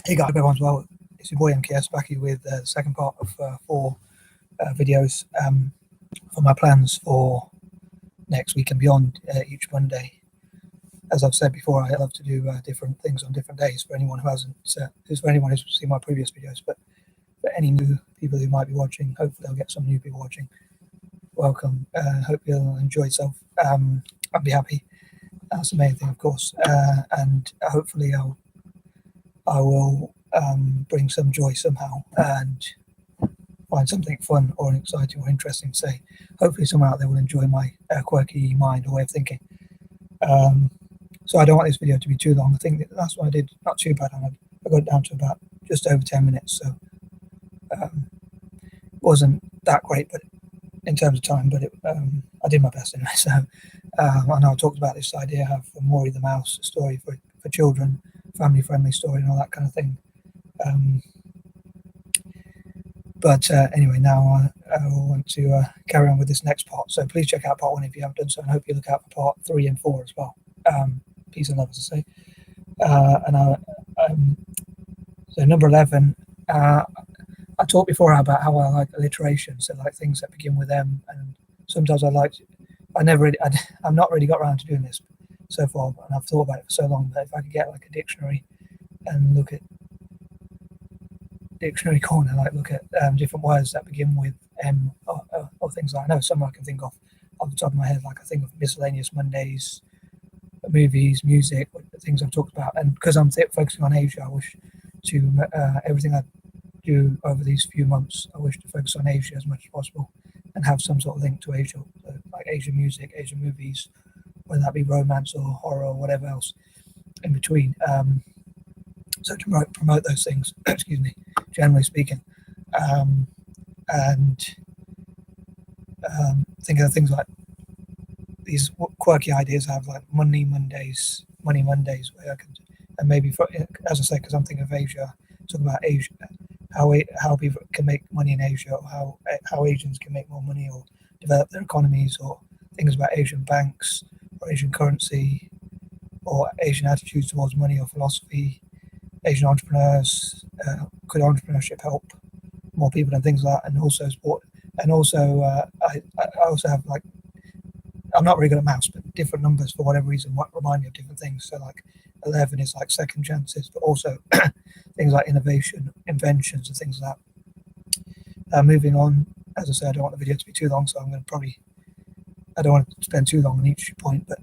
Hey guys, hope everyone's well. It's your boy M.K.S back here with the second part of 4 videos for my plans for next week and beyond each Monday. As I've said before, I love to do different things on different days for anyone who hasn't, for anyone who's seen my previous videos, but for any new people who might be watching, hopefully I'll get some new people watching. Welcome. Hope you'll enjoy yourself. I'd be happy. That's the main thing, of course. And hopefully I will bring some joy somehow and find something fun or exciting or interesting to say. Hopefully someone out there will enjoy my quirky mind or way of thinking. So I don't want this video to be too long. I think that last one I did not too bad. I got it down to about just over 10 minutes, so wasn't that great, but in terms of time, but I did my best anyway. So I know I talked about this idea of Maury the Mouse, a story for children, family-friendly story and all that kind of thing. But anyway, now I want to carry on with this next part. So please check out part 1 if you haven't done so, and I hope you look out for part 3 and 4 as well. Peace and love, as I say. So number 11, I talked before about how I like alliteration, so like things that begin with M, and sometimes I've not really got around to doing this so far, and I've thought about it for so long that if I could get like a dictionary and look at dictionary corner, like look at different words that begin with M or things like, I know some I can think of off the top of my head, like I think of miscellaneous Mondays, movies, music, things I've talked about. And because I'm focusing on Asia, I wish to everything I do over these few months, I wish to focus on Asia as much as possible and have some sort of link to Asia, so like Asian music, Asian movies, whether that be romance or horror or whatever else in between. So to promote those things, excuse me, generally speaking, and think of things like these quirky ideas I have, like money Mondays, where I can, and maybe for, as I say, because I'm thinking of Asia, talking about Asia, how people can make money in Asia, or how Asians can make more money or develop their economies, or things about Asian banks or Asian currency or Asian attitudes towards money or philosophy, Asian entrepreneurs, could entrepreneurship help more people and things like that, and also sport, and also I also have, like, I'm not really good at maths, but different numbers for whatever reason what remind me of different things. So like 11 is like second chances, but also things like innovation, inventions, and things like that. Moving on, as I said, I don't want the video to be too long, so I don't want to spend too long on each point. But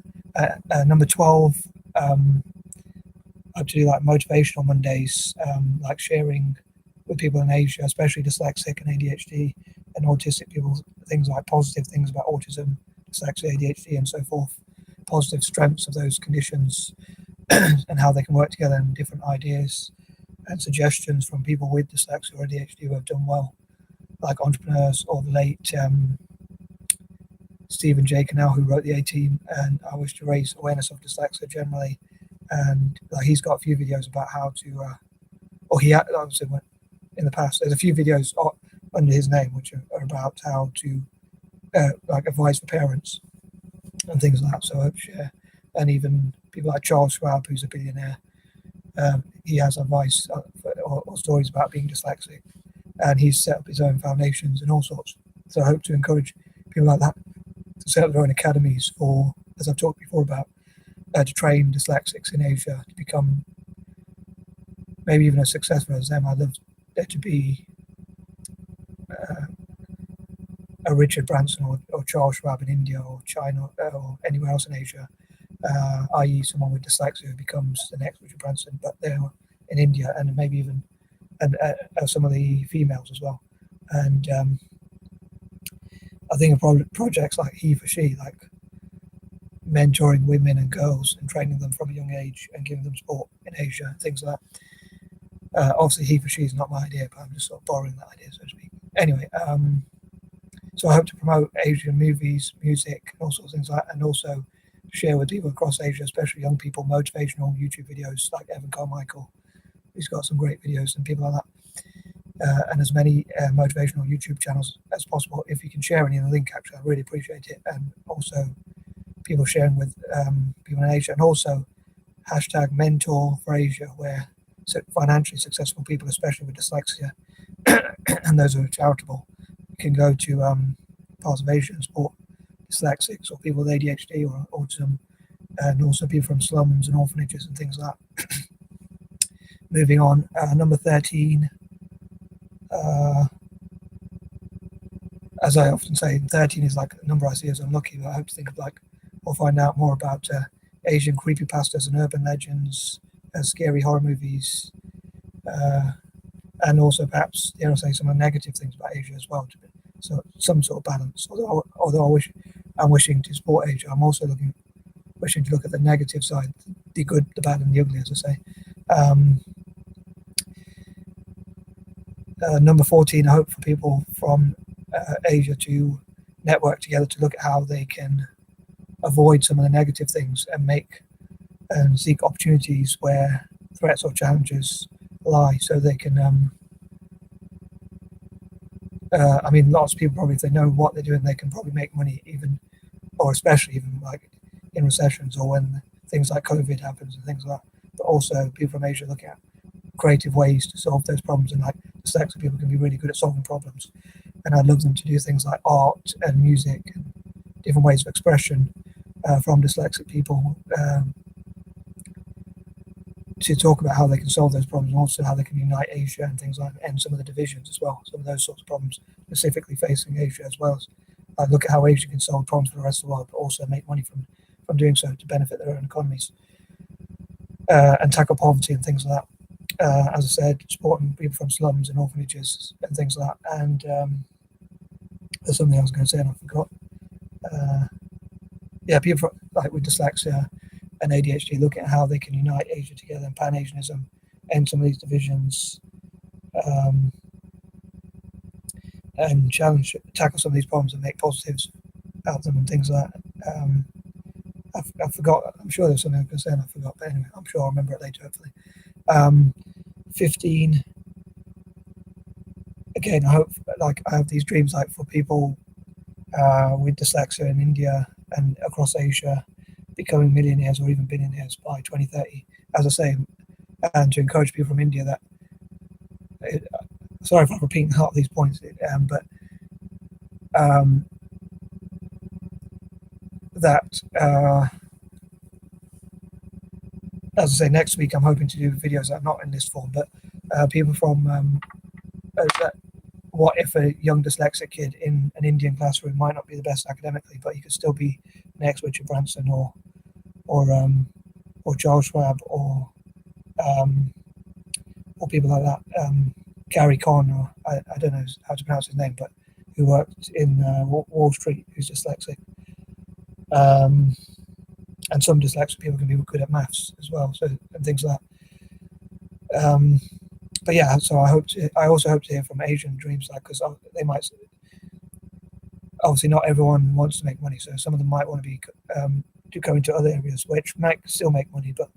number 12, I do like motivational Mondays, like sharing with people in Asia, especially dyslexic and ADHD and autistic people, things like positive things about autism, dyslexia, ADHD, and so forth, positive strengths of those conditions and how they can work together, and different ideas and suggestions from people with dyslexia or ADHD who have done well, like entrepreneurs or the late Stephen J. Cannell, who wrote the A-Team, and I wish to raise awareness of dyslexia generally. And he's got a few videos about how to, or he obviously went in the past. There's a few videos under his name which are about how to, like, advice for parents and things like that. So I hope to share. And even people like Charles Schwab, who's a billionaire, he has advice or stories about being dyslexic, and he's set up his own foundations and all sorts. So I hope to encourage people like that to set up their own academies for, as I've talked before about, to train dyslexics in Asia to become maybe even as successful as them. I'd love there to be a Richard Branson or Charles Schwab in India or China or anywhere else in Asia, i.e. someone with dyslexia who becomes the next Richard Branson, but they're in India, and maybe even some of the females as well. And I think of projects like He for She, like mentoring women and girls and training them from a young age and giving them support in Asia and things like that. Obviously, He for She is not my idea, but I'm just sort of borrowing that idea, so to speak. Anyway, so I hope to promote Asian movies, music, and all sorts of things like that, and also share with people across Asia, especially young people, motivational YouTube videos like Evan Carmichael. He's got some great videos and people like that. And as many motivational YouTube channels as possible. If you can share any of the link, actually, I really appreciate it. And also people sharing with people in Asia, and also hashtag mentor for Asia, where financially successful people, especially with dyslexia, and those who are charitable, can go to parts of Asia and support dyslexics or people with ADHD or autism, and also people from slums and orphanages and things like that. Moving on, number 13. As I often say, 13 is like a number I see as unlucky, but I hope to think of or find out more about Asian creepypastas and urban legends, scary horror movies, and also perhaps, dare I say, some of the negative things about Asia as well. So some sort of balance. Although I'm wishing to support Asia, I'm also wishing to look at the negative side, the good, the bad, and the ugly, as I say. Number 14, I hope for people from Asia to network together to look at how they can avoid some of the negative things and seek opportunities where threats or challenges lie, so they can lots of people probably, if they know what they're doing, they can probably make money, even, or especially even like in recessions or when things like COVID happens and things like that. But also people from Asia looking at creative ways to solve those problems, and like dyslexic people can be really good at solving problems, and I'd love them to do things like art and music and different ways of expression from dyslexic people, to talk about how they can solve those problems, and also how they can unite Asia and things like that, and some of the divisions as well, some of those sorts of problems specifically facing Asia, as well as look at how Asia can solve problems for the rest of the world, but also make money from doing so to benefit their own economies, and tackle poverty and things like that. As I said, supporting people from slums and orphanages and things like that. And there's something I was going to say and I forgot. People from, with dyslexia and ADHD, looking at how they can unite Asia together and Pan-Asianism, end some of these divisions, and tackle some of these problems and make positives out of them and things like that. I forgot. I'm sure there's something I was going to say and I forgot, but anyway, I'm sure I'll remember it later, hopefully. 15. Again, I hope, I have these dreams, for people with dyslexia in India and across Asia, becoming millionaires or even billionaires by 2030. As I say, and to encourage people from India that, sorry if I'm repeating half of these points, but as I say, next week I'm hoping to do videos that are not in this form, but people from what if a young dyslexic kid in an Indian classroom might not be the best academically, but he could still be next Richard Branson or Charles Schwab or people like that. Gary Conn, or I don't know how to pronounce his name, but who worked in Wall Street, who's dyslexic. And some dyslexic people can be good at maths as well, and things like that. But yeah, so I also hope to hear from Asian dreams, because they might. Obviously, not everyone wants to make money, so some of them might want to be to go into other areas which might still make money, but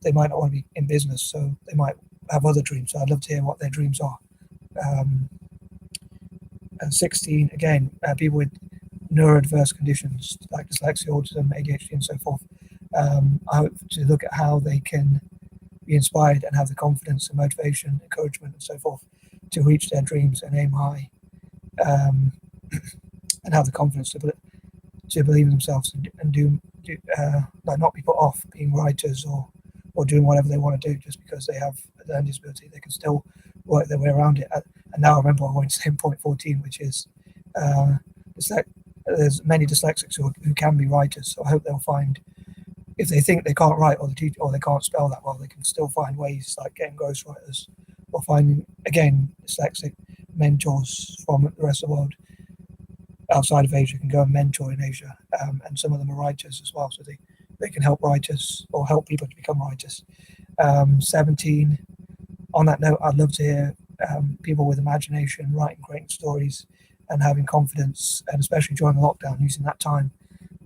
they might not want to be in business, so they might have other dreams. So I'd love to hear what their dreams are. And 16, again, people with neurodiverse conditions like dyslexia, autism, ADHD, and so forth. I hope to look at how they can be inspired and have the confidence and motivation, encouragement, and so forth to reach their dreams and aim high, and have the confidence to believe in themselves and do not be put off being writers or doing whatever they want to do just because they have a learning disability. They can still work their way around it. And now I remember I went to say point 14, which is there's many dyslexics who can be writers. So I hope they'll find, if they think they can't write or they can't spell that well, they can still find ways like getting ghostwriters or finding, again, dyslexic mentors from the rest of the world outside of Asia can go and mentor in Asia. And some of them are writers as well, so they can help writers or help people to become writers. 17, on that note, I'd love to hear people with imagination writing great stories and having confidence, and especially during lockdown, using that time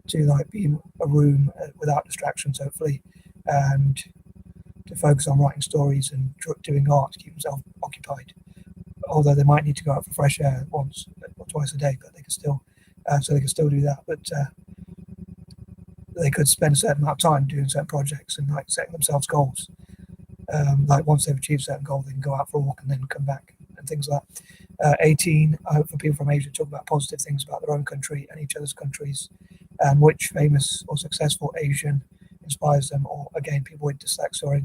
to be in a room without distractions, hopefully, and to focus on writing stories and doing art to keep themselves occupied. Although they might need to go out for fresh air once or twice a day, but they can still do that. But they could spend a certain amount of time doing certain projects and setting themselves goals. Like once they've achieved a certain goal, they can go out for a walk and then come back and things like that. 18, I hope for people from Asia to talk about positive things about their own country and each other's countries, and which famous or successful Asian inspires them, or again, people with dyslexia or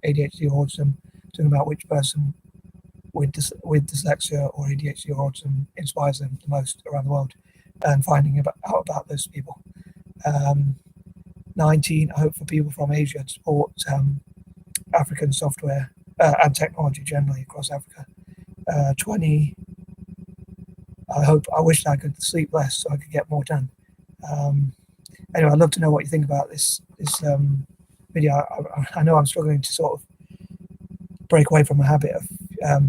ADHD or autism, talking about which person with dyslexia or ADHD or autism inspires them the most around the world, and finding out about those people. 19, I hope for people from Asia to support African software and technology generally across Africa. 20, I wish I could sleep less so I could get more done. Anyway, I'd love to know what you think about this video. I know I'm struggling to sort of break away from a habit of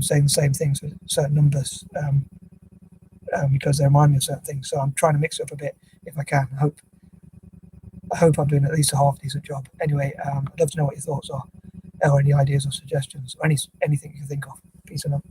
saying the same things with certain numbers because they remind me of certain things. So I'm trying to mix it up a bit if I can. I hope I'm doing at least a half decent job. Anyway, I'd love to know what your thoughts are, or any ideas or suggestions, or anything you can think of. Peace and love.